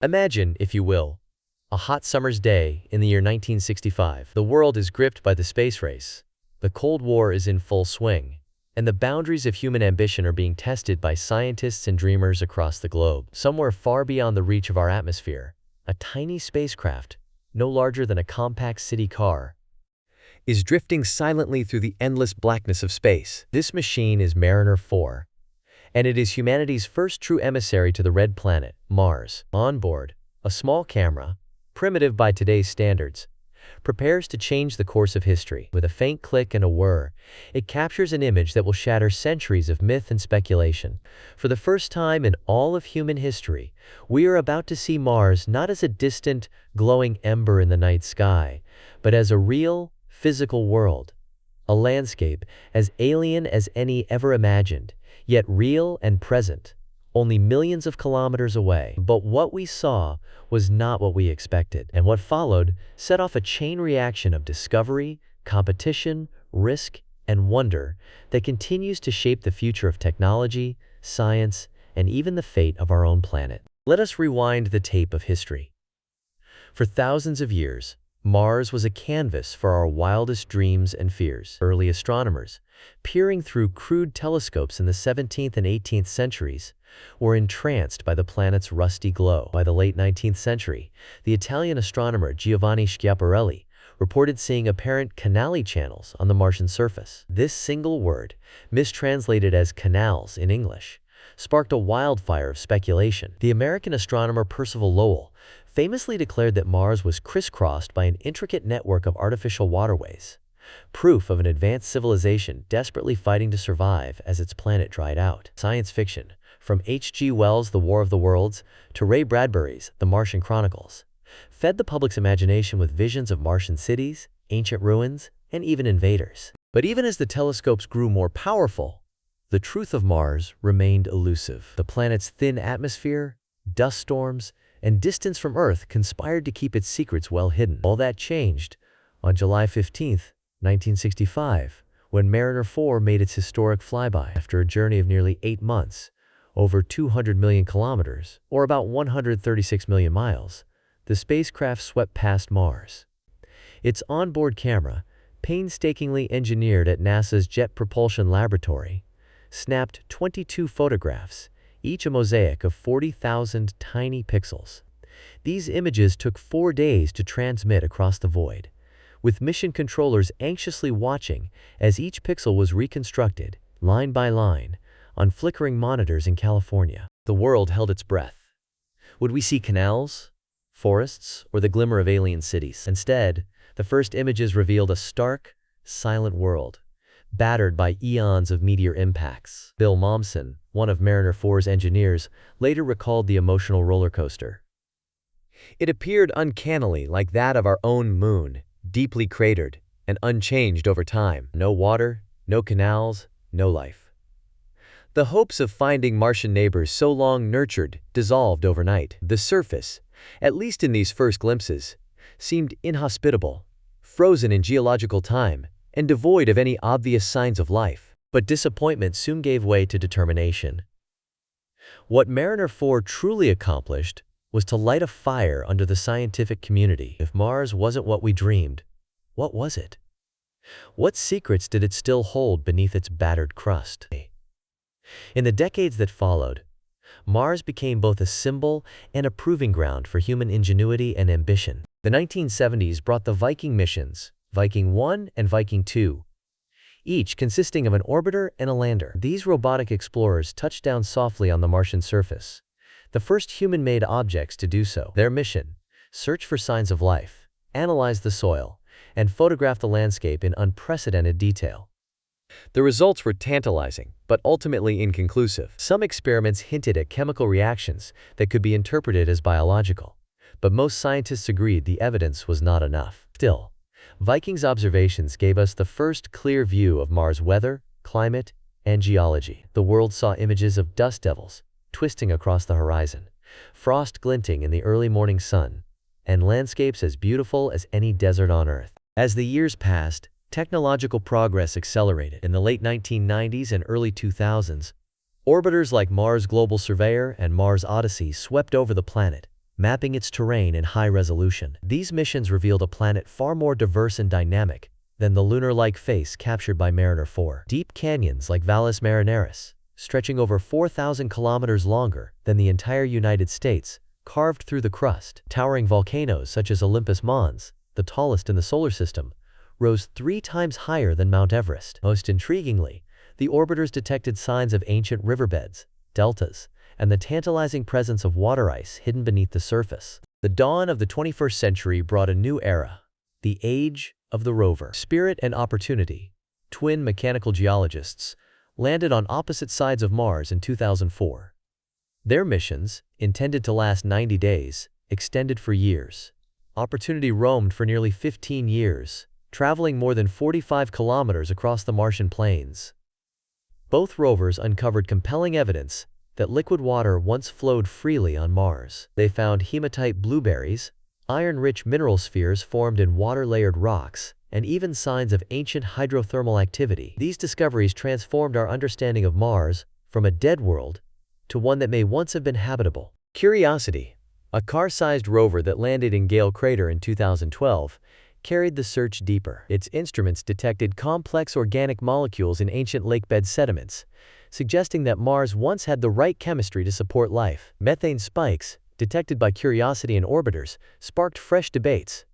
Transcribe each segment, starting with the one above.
Imagine, if you will, a hot summer's day in the year 1965. The world is gripped by the space race. The Cold War is in full swing, and the boundaries of human ambition are being tested by scientists and dreamers across the globe. Somewhere far beyond the reach of our atmosphere, a tiny spacecraft, no larger than a compact city car, is drifting silently through the endless blackness of space. This machine is Mariner 4, and it is humanity's first true emissary to the red planet, Mars. On board, a small camera, primitive by today's standards, prepares to change the course of history. With a faint click and a whir, it captures an image that will shatter centuries of myth and speculation. For the first time in all of human history, we are about to see Mars not as a distant, glowing ember in the night sky, but as a real, physical world. A landscape as alien as any ever imagined, yet real and present, only millions of kilometers away. But what we saw was not what we expected, and what followed set off a chain reaction of discovery, competition, risk, and wonder that continues to shape the future of technology, science, and even the fate of our own planet. Let us rewind the tape of history. For thousands of years, Mars was a canvas for our wildest dreams and fears. Early astronomers, peering through crude telescopes in the 17th and 18th centuries, were entranced by the planet's rusty glow. By the late 19th century, the Italian astronomer Giovanni Schiaparelli reported seeing apparent canali channels on the Martian surface. This single word, mistranslated as canals in English, sparked a wildfire of speculation. The American astronomer Percival Lowell famously declared that Mars was crisscrossed by an intricate network of artificial waterways, proof of an advanced civilization desperately fighting to survive as its planet dried out. Science fiction, from H.G. Wells' The War of the Worlds to Ray Bradbury's The Martian Chronicles, fed the public's imagination with visions of Martian cities, ancient ruins, and even invaders. But even as the telescopes grew more powerful, the truth of Mars remained elusive. The planet's thin atmosphere, dust storms, and distance from Earth conspired to keep its secrets well hidden. All that changed on July 15, 1965, when Mariner 4 made its historic flyby. After a journey of nearly 8 months, over 200 million kilometers, or about 136 million miles, the spacecraft swept past Mars. Its onboard camera, painstakingly engineered at NASA's Jet Propulsion Laboratory, snapped 22 photographs, each a mosaic of 40,000 tiny pixels. These images took 4 days to transmit across the void, with mission controllers anxiously watching as each pixel was reconstructed, line by line, on flickering monitors in California. The world held its breath. Would we see canals, forests, or the glimmer of alien cities? Instead, the first images revealed a stark, silent world, battered by eons of meteor impacts. Bill Momsen, one of Mariner 4's engineers, later recalled the emotional roller coaster. It appeared uncannily like that of our own moon, deeply cratered and unchanged over time. No water, no canals, no life. The hopes of finding Martian neighbors so long nurtured dissolved overnight. The surface, at least in these first glimpses, seemed inhospitable, frozen in geological time, and devoid of any obvious signs of life. But disappointment soon gave way to determination. What Mariner 4 truly accomplished was to light a fire under the scientific community. If Mars wasn't what we dreamed, what was it? What secrets did it still hold beneath its battered crust? In the decades that followed, Mars became both a symbol and a proving ground for human ingenuity and ambition. The 1970s brought the Viking missions, Viking 1 and Viking 2, each consisting of an orbiter and a lander. These robotic explorers touched down softly on the Martian surface, the first human-made objects to do so. Their mission: search for signs of life, analyze the soil, and photograph the landscape in unprecedented detail. The results were tantalizing, but ultimately inconclusive. Some experiments hinted at chemical reactions that could be interpreted as biological, but most scientists agreed the evidence was not enough. Still, Viking's observations gave us the first clear view of Mars' weather, climate, and geology. The world saw images of dust devils twisting across the horizon, frost glinting in the early morning sun, and landscapes as beautiful as any desert on Earth. As the years passed, technological progress accelerated. In the late 1990s and early 2000s, orbiters like Mars Global Surveyor and Mars Odyssey swept over the planet, mapping its terrain in high resolution. These missions revealed a planet far more diverse and dynamic than the lunar-like face captured by Mariner 4. Deep canyons like Valles Marineris, stretching over 4,000 kilometers longer than the entire United States, carved through the crust. Towering volcanoes such as Olympus Mons, the tallest in the solar system, rose 3 times higher than Mount Everest. Most intriguingly, the orbiters detected signs of ancient riverbeds, deltas, and the tantalizing presence of water ice hidden beneath the surface. The dawn of the 21st century brought a new era, the age of the rover. Spirit and Opportunity, twin mechanical geologists, landed on opposite sides of Mars in 2004. Their missions, intended to last 90 days, extended for years. Opportunity roamed for nearly 15 years, traveling more than 45 kilometers across the Martian plains. Both rovers uncovered compelling evidence that liquid water once flowed freely on Mars. They found hematite blueberries, iron-rich mineral spheres formed in water-layered rocks, and even signs of ancient hydrothermal activity. These discoveries transformed our understanding of Mars from a dead world to one that may once have been habitable. Curiosity, a car-sized rover that landed in Gale Crater in 2012, carried the search deeper. Its instruments detected complex organic molecules in ancient lakebed sediments, suggesting that Mars once had the right chemistry to support life. Methane spikes, detected by Curiosity and orbiters, sparked fresh debates.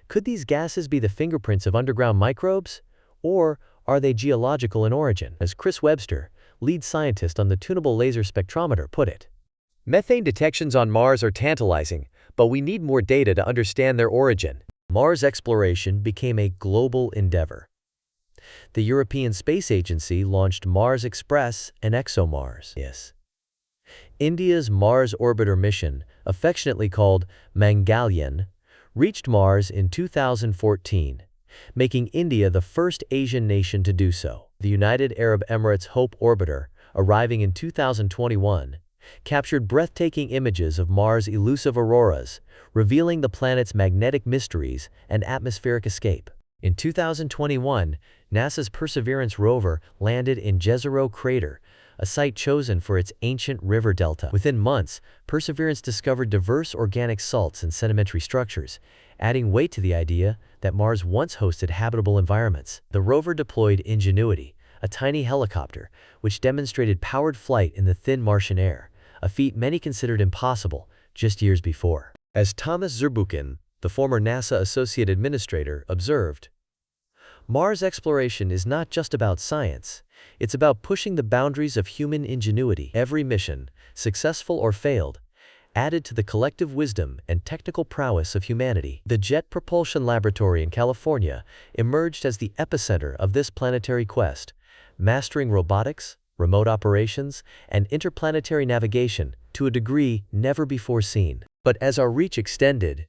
Could these gases be the fingerprints of underground microbes? Or are they geological in origin? As Chris Webster, lead scientist on the Tunable Laser Spectrometer, put it, "Methane detections on Mars are tantalizing, but we need more data to understand their origin." Mars exploration became a global endeavor. The European Space Agency launched Mars Express and ExoMars. India's Mars orbiter mission, affectionately called Mangalyaan, reached Mars in 2014, making India the first Asian nation to do so. The United Arab Emirates Hope orbiter, arriving in 2021, captured breathtaking images of Mars' elusive auroras, revealing the planet's magnetic mysteries and atmospheric escape. In 2021, NASA's Perseverance rover landed in Jezero Crater, a site chosen for its ancient river delta. Within months, Perseverance discovered diverse organic salts and sedimentary structures, adding weight to the idea that Mars once hosted habitable environments. The rover deployed Ingenuity, a tiny helicopter, which demonstrated powered flight in the thin Martian air, a feat many considered impossible just years before. As Thomas Zurbuchen, the former NASA Associate Administrator, observed, "Mars exploration is not just about science, it's about pushing the boundaries of human ingenuity." Every mission, successful or failed, added to the collective wisdom and technical prowess of humanity. The Jet Propulsion Laboratory in California emerged as the epicenter of this planetary quest, mastering robotics, remote operations, and interplanetary navigation to a degree never before seen. But as our reach extended,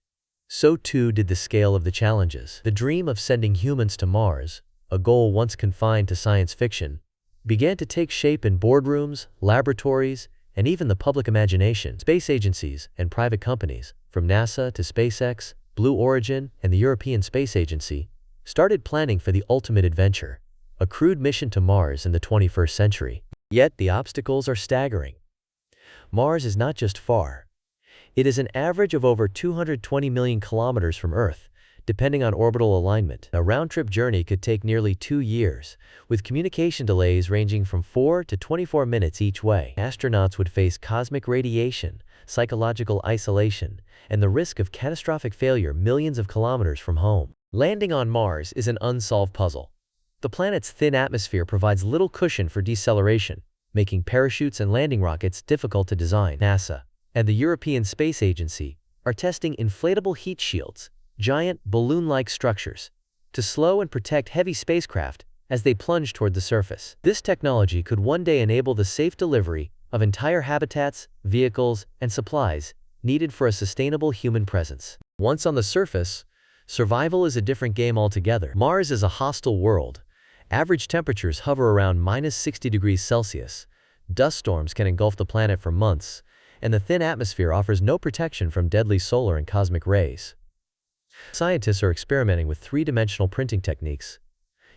so too did the scale of the challenges. The dream of sending humans to Mars, a goal once confined to science fiction, began to take shape in boardrooms, laboratories, and even the public imagination. Space agencies and private companies, from NASA to SpaceX, Blue Origin, and the European Space Agency, started planning for the ultimate adventure, a crewed mission to Mars in the 21st century. Yet the obstacles are staggering. Mars is not just far. It is an average of over 220 million kilometers from Earth, depending on orbital alignment. A round-trip journey could take nearly 2 years, with communication delays ranging from 4 to 24 minutes each way. Astronauts would face cosmic radiation, psychological isolation, and the risk of catastrophic failure millions of kilometers from home. Landing on Mars is an unsolved puzzle. The planet's thin atmosphere provides little cushion for deceleration, making parachutes and landing rockets difficult to design. NASA and the European Space Agency are testing inflatable heat shields, giant balloon-like structures, to slow and protect heavy spacecraft as they plunge toward the surface. This technology could one day enable the safe delivery of entire habitats, vehicles, and supplies needed for a sustainable human presence. Once on the surface, survival is a different game altogether. Mars is a hostile world. Average temperatures hover around -60 degrees Celsius. Dust storms can engulf the planet for months, and the thin atmosphere offers no protection from deadly solar and cosmic rays. Scientists are experimenting with 3-dimensional printing techniques,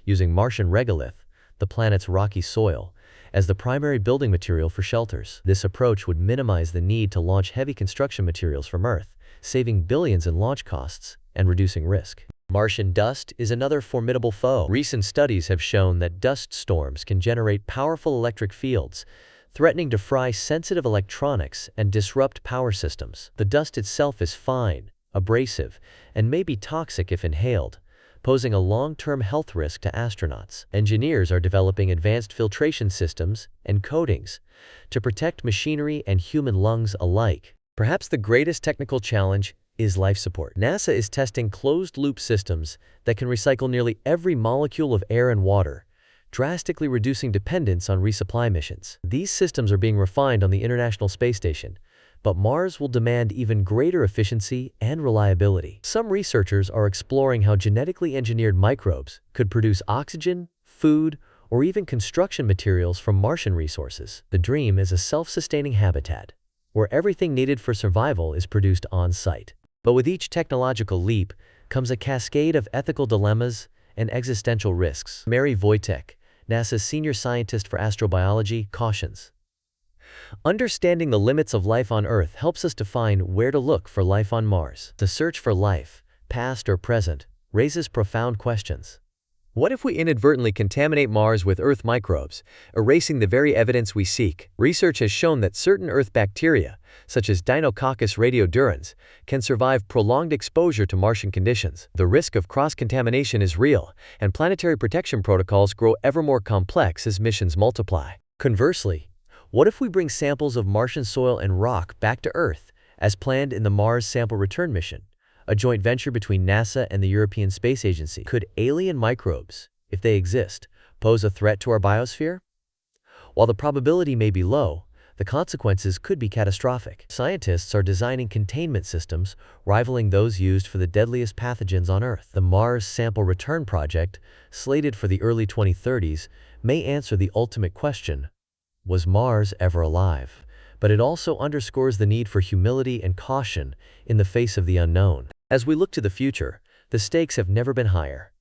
using Martian regolith, the planet's rocky soil, as the primary building material for shelters. This approach would minimize the need to launch heavy construction materials from Earth, saving billions in launch costs and reducing risk. Martian dust is another formidable foe. Recent studies have shown that dust storms can generate powerful electric fields, threatening to fry sensitive electronics and disrupt power systems. The dust itself is fine, abrasive, and may be toxic if inhaled, posing a long-term health risk to astronauts. Engineers are developing advanced filtration systems and coatings to protect machinery and human lungs alike. Perhaps the greatest technical challenge is life support. NASA is testing closed-loop systems that can recycle nearly every molecule of air and water, drastically reducing dependence on resupply missions. These systems are being refined on the International Space Station, but Mars will demand even greater efficiency and reliability. Some researchers are exploring how genetically engineered microbes could produce oxygen, food, or even construction materials from Martian resources. The dream is a self-sustaining habitat, where everything needed for survival is produced on-site. But with each technological leap comes a cascade of ethical dilemmas and existential risks. Mary Wojtek, NASA's senior scientist for astrobiology, cautions, "Understanding the limits of life on Earth helps us define where to look for life on Mars. The search for life, past or present, raises profound questions. What if we inadvertently contaminate Mars with Earth microbes, erasing the very evidence we seek?" Research has shown that certain Earth bacteria, such as Deinococcus radiodurans, can survive prolonged exposure to Martian conditions. The risk of cross-contamination is real, and planetary protection protocols grow ever more complex as missions multiply. Conversely, what if we bring samples of Martian soil and rock back to Earth, as planned in the Mars Sample Return mission, a joint venture between NASA and the European Space Agency? Could alien microbes, if they exist, pose a threat to our biosphere? While the probability may be low, the consequences could be catastrophic. Scientists are designing containment systems rivaling those used for the deadliest pathogens on Earth. The Mars Sample Return project, slated for the early 2030s, may answer the ultimate question: was Mars ever alive? But it also underscores the need for humility and caution in the face of the unknown. As we look to the future, the stakes have never been higher.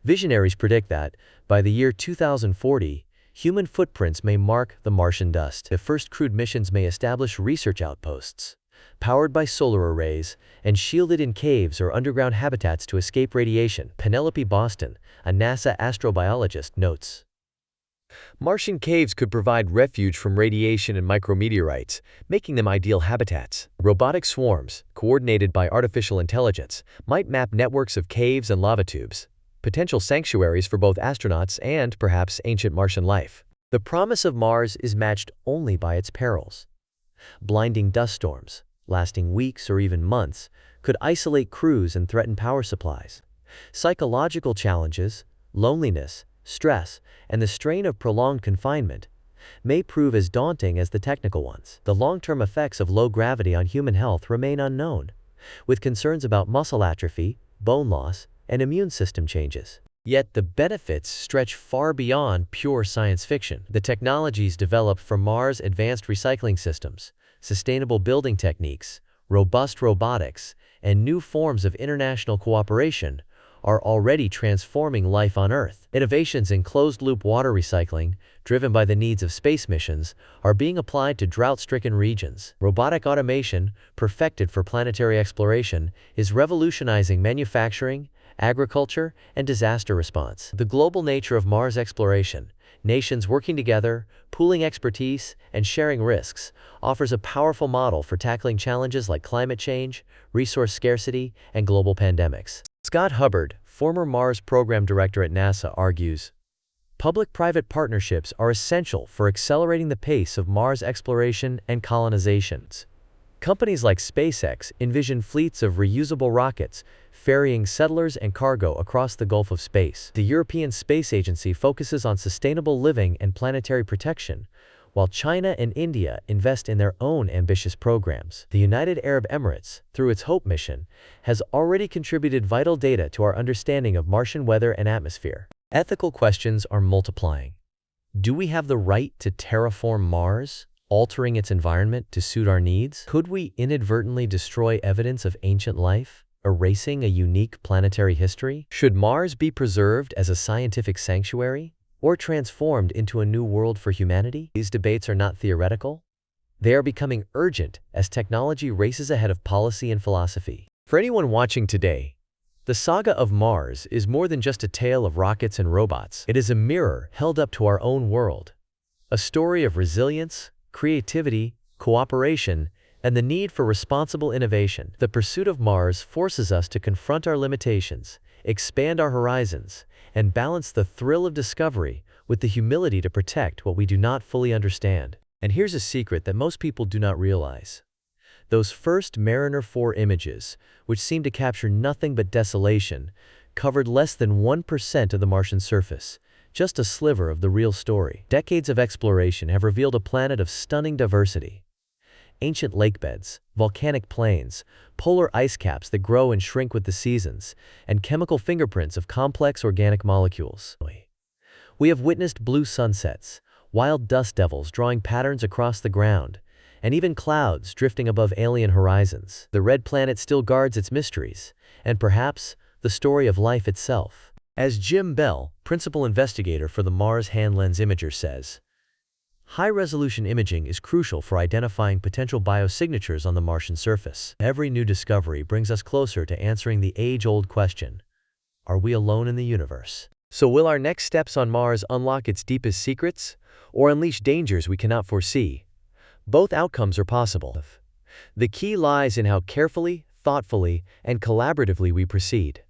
Visionaries predict that, by the year 2040, human footprints may mark the Martian dust. The first crewed missions may establish research outposts, powered by solar arrays and shielded in caves or underground habitats to escape radiation. Penelope Boston, a NASA astrobiologist, notes, "Martian caves could provide refuge from radiation and micrometeorites, making them ideal habitats. Robotic swarms, coordinated by artificial intelligence, might map networks of caves and lava tubes, potential sanctuaries for both astronauts and, perhaps, ancient Martian life." The promise of Mars is matched only by its perils. Blinding dust storms, lasting weeks or even months, could isolate crews and threaten power supplies. Psychological challenges, loneliness, stress, and the strain of prolonged confinement may prove as daunting as the technical ones. The long-term effects of low gravity on human health remain unknown, with concerns about muscle atrophy, bone loss, and immune system changes. Yet the benefits stretch far beyond pure science fiction. The technologies developed for Mars' advanced recycling systems, sustainable building techniques, robust robotics, and new forms of international cooperation are already transforming life on Earth. Innovations in closed-loop water recycling, driven by the needs of space missions, are being applied to drought-stricken regions. Robotic automation, perfected for planetary exploration, is revolutionizing manufacturing, agriculture, and disaster response. The global nature of Mars exploration, nations working together, pooling expertise, and sharing risks, offers a powerful model for tackling challenges like climate change, resource scarcity, and global pandemics. Scott Hubbard, former Mars program director at NASA, argues, "Public-private partnerships are essential for accelerating the pace of Mars exploration and colonizations." Companies like SpaceX envision fleets of reusable rockets, ferrying settlers and cargo across the Gulf of Space. The European Space Agency focuses on sustainable living and planetary protection, while China and India invest in their own ambitious programs. The United Arab Emirates, through its HOPE mission, has already contributed vital data to our understanding of Martian weather and atmosphere. Ethical questions are multiplying. Do we have the right to terraform Mars, altering its environment to suit our needs? Could we inadvertently destroy evidence of ancient life, erasing a unique planetary history? Should Mars be preserved as a scientific sanctuary, or transformed into a new world for humanity? These debates are not theoretical. They are becoming urgent as technology races ahead of policy and philosophy. For anyone watching today, the saga of Mars is more than just a tale of rockets and robots. It is a mirror held up to our own world. A story of resilience, creativity, cooperation, and the need for responsible innovation. The pursuit of Mars forces us to confront our limitations, expand our horizons, and balance the thrill of discovery with the humility to protect what we do not fully understand. And here's a secret that most people do not realize. Those first Mariner 4 images, which seemed to capture nothing but desolation, covered less than 1% of the Martian surface, just a sliver of the real story. Decades of exploration have revealed a planet of stunning diversity. Ancient lakebeds, volcanic plains, polar ice caps that grow and shrink with the seasons, and chemical fingerprints of complex organic molecules. We have witnessed blue sunsets, wild dust devils drawing patterns across the ground, and even clouds drifting above alien horizons. The red planet still guards its mysteries, and perhaps the story of life itself. As Jim Bell, principal investigator for the Mars Hand Lens Imager, says, high-resolution imaging is crucial for identifying potential biosignatures on the Martian surface. Every new discovery brings us closer to answering the age-old question, are we alone in the universe? So will our next steps on Mars unlock its deepest secrets, or unleash dangers we cannot foresee? Both outcomes are possible. The key lies in how carefully, thoughtfully, and collaboratively we proceed.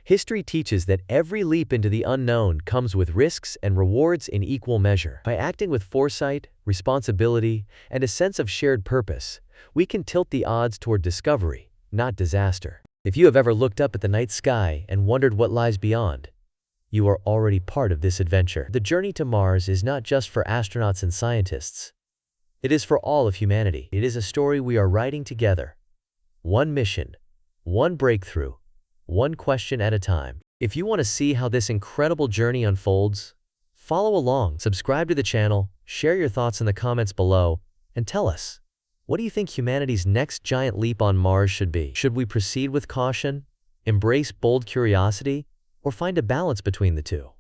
History teaches that every leap into the unknown comes with risks and rewards in equal measure. By acting with foresight, responsibility, and a sense of shared purpose, we can tilt the odds toward discovery, not disaster. If you have ever looked up at the night sky and wondered what lies beyond, you are already part of this adventure. The journey to Mars is not just for astronauts and scientists. It is for all of humanity. It is a story we are writing together. One mission, one breakthrough, one question at a time. If you want to see how this incredible journey unfolds, follow along, subscribe to the channel, share your thoughts in the comments below, and tell us, what do you think humanity's next giant leap on Mars should be? Should we proceed with caution, embrace bold curiosity, or find a balance between the two?